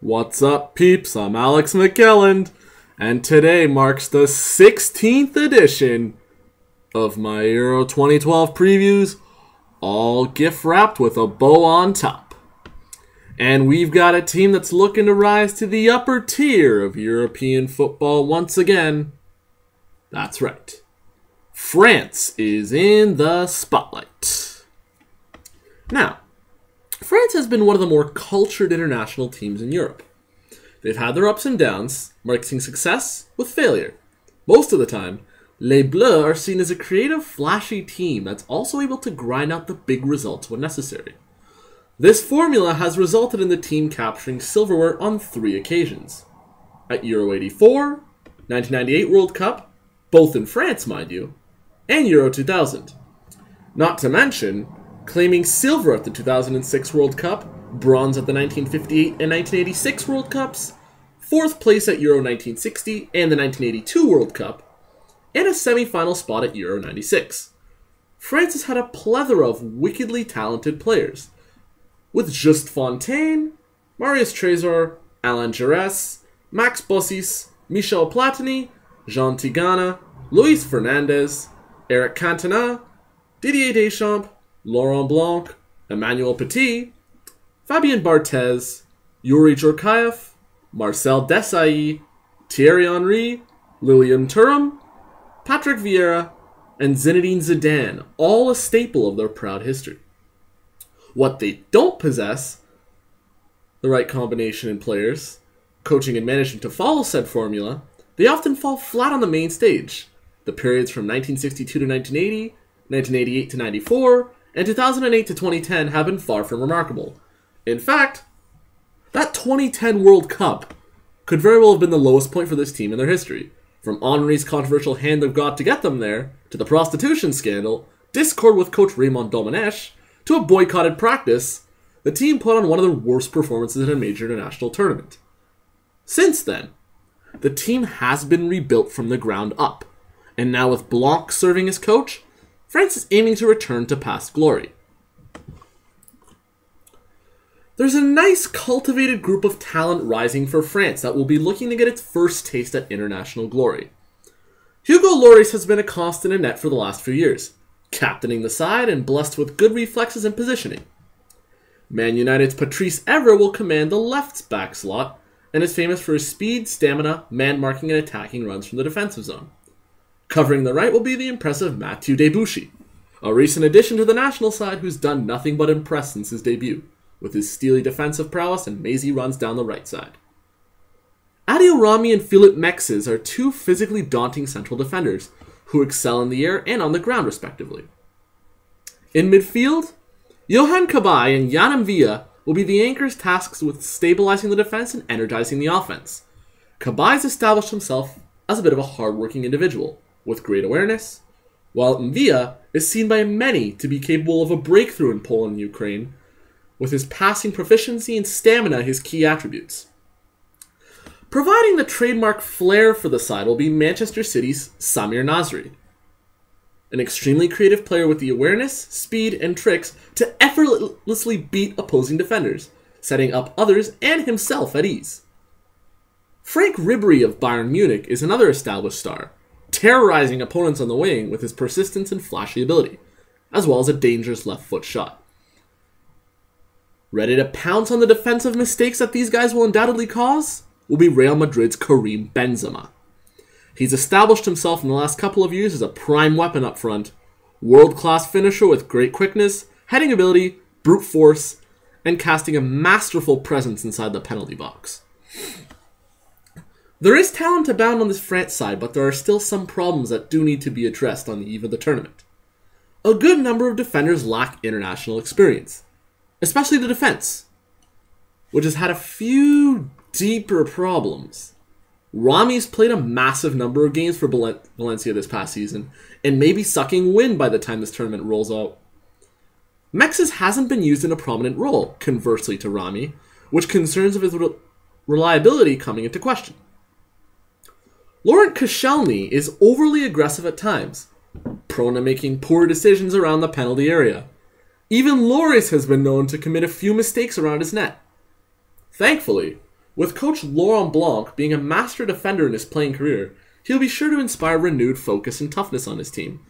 What's up, peeps? I'm Aleks Mickelland, and today marks the 16th edition of my Euro 2012 previews, all gift-wrapped with a bow on top. And we've got a team that's looking to rise to the upper tier of European football once again. That's right. France is in the spotlight. Now, France has been one of the more cultured international teams in Europe. They've had their ups and downs, mixing success with failure. Most of the time, Les Bleus are seen as a creative, flashy team that's also able to grind out the big results when necessary. This formula has resulted in the team capturing silverware on 3 occasions. At Euro 84, 1998 World Cup, both in France, mind you, and Euro 2000. Not to mention claiming silver at the 2006 World Cup, bronze at the 1958 and 1986 World Cups, 4th place at Euro 1960 and the 1982 World Cup, and a semi-final spot at Euro 96. France has had a plethora of wickedly talented players, with Just Fontaine, Marius Trésor, Alain Giresse, Max Bossis, Michel Platini, Jean Tigana, Luis Fernandez, Eric Cantona, Didier Deschamps, Laurent Blanc, Emmanuel Petit, Fabien Barthez, Yuri Djorkaeff, Marcel Desailly, Thierry Henry, Lilian Thuram, Patrick Vieira, and Zinedine Zidane, all a staple of their proud history. What they don't possess, the right combination in players, coaching and management to follow said formula, they often fall flat on the main stage. The periods from 1962 to 1980, 1988 to 94, and 2008 to 2010 have been far from remarkable. In fact, that 2010 World Cup could very well have been the lowest point for this team in their history. From Henry's controversial hand of God to get them there, to the prostitution scandal, discord with coach Raymond Domenech, to a boycotted practice, the team put on one of the worst performances in a major international tournament. Since then, the team has been rebuilt from the ground up, and now with Blanc serving as coach, France is aiming to return to past glory. There's a nice cultivated group of talent rising for France that will be looking to get its first taste at international glory. Hugo Lloris has been a constant in net for the last few years, captaining the side and blessed with good reflexes and positioning. Man United's Patrice Evra will command the left back slot and is famous for his speed, stamina, man marking, and attacking runs from the defensive zone. Covering the right will be the impressive Mathieu Debuchy, a recent addition to the national side who's done nothing but impress since his debut, with his steely defensive prowess and mazy runs down the right side. Adil Rami and Philippe Mexes are 2 physically daunting central defenders who excel in the air and on the ground respectively. In midfield, Yohan Cabaye and Yann M'Vila will be the anchors tasked with stabilizing the defense and energizing the offense. Cabaye's established himself as a bit of a hard-working individual, with great awareness, while M'Vila is seen by many to be capable of a breakthrough in Poland and Ukraine, with his passing proficiency and stamina his key attributes. Providing the trademark flair for the side will be Manchester City's Samir Nasri, an extremely creative player with the awareness, speed, and tricks to effortlessly beat opposing defenders, setting up others and himself at ease. Frank Ribery of Bayern Munich is another established star, terrorizing opponents on the wing with his persistence and flashy ability, as well as a dangerous left foot shot. Ready to pounce on the defensive mistakes that these guys will undoubtedly cause will be Real Madrid's Karim Benzema. He's established himself in the last couple of years as a prime weapon up front, world-class finisher with great quickness, heading ability, brute force, and casting a masterful presence inside the penalty box. There is talent abound on this France side, but there are still some problems that do need to be addressed on the eve of the tournament. A good number of defenders lack international experience, especially the defense, which has had a few deeper problems. Rami's played a massive number of games for Valencia this past season, and may be sucking wind by the time this tournament rolls out. Mexes hasn't been used in a prominent role, conversely to Rami, which concerns of his reliability coming into question. Laurent Koscielny is overly aggressive at times, prone to making poor decisions around the penalty area. Even Lloris has been known to commit a few mistakes around his net. Thankfully, With coach Laurent Blanc being a master defender in his playing career, he'll be sure to inspire renewed focus and toughness on his team,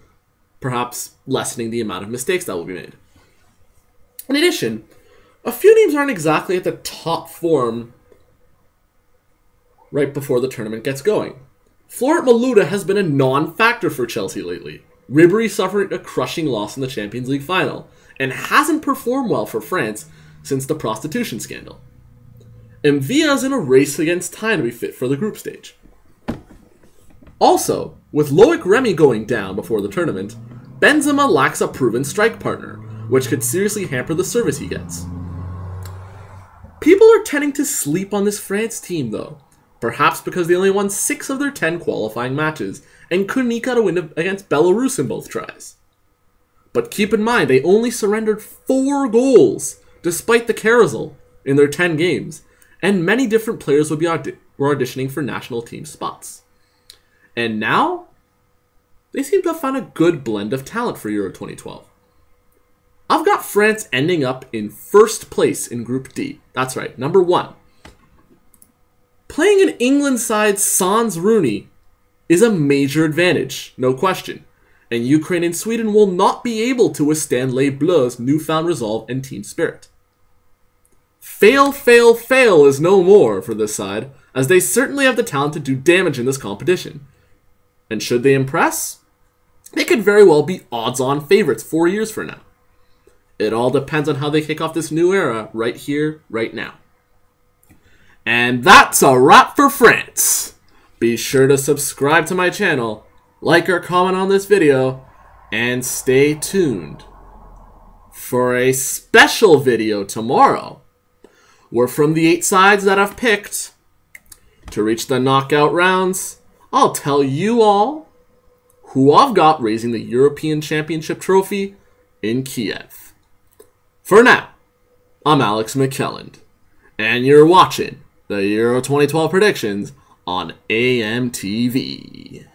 perhaps lessening the amount of mistakes that will be made. In addition, a few names aren't exactly at the top form right before the tournament gets going. Florent Malouda has been a non-factor for Chelsea lately. Ribéry suffered a crushing loss in the Champions League final, and hasn't performed well for France since the prostitution scandal. Mvia is in a race against time to be fit for the group stage. Also, with Loic Remy going down before the tournament, Benzema lacks a proven strike partner, which could seriously hamper the service he gets. People are tending to sleep on this France team though, perhaps because they only won 6 of their 10 qualifying matches and couldn't eke out a win against Belarus in both tries. But keep in mind, they only surrendered 4 goals despite the carousel in their 10 games, and many different players were auditioning for national team spots. And now, they seem to have found a good blend of talent for Euro 2012. I've got France ending up in first place in Group D. That's right, number 1. Playing an England side sans Rooney is a major advantage, no question, and Ukraine and Sweden will not be able to withstand Les Bleus' newfound resolve and team spirit. Fail, fail, fail is no more for this side, as they certainly have the talent to do damage in this competition. And should they impress, they could very well be odds-on favorites 4 years from now. It all depends on how they kick off this new era right here, right now. And that's a wrap for France. Be sure to subscribe to my channel, like or comment on this video, and stay tuned for a special video tomorrow, where from the 8 sides that I've picked to reach the knockout rounds, I'll tell you all who I've got raising the European Championship trophy in Kiev. For now, I'm Aleks Mickelland, and you're watching the Euro 2012 predictions on AMTV.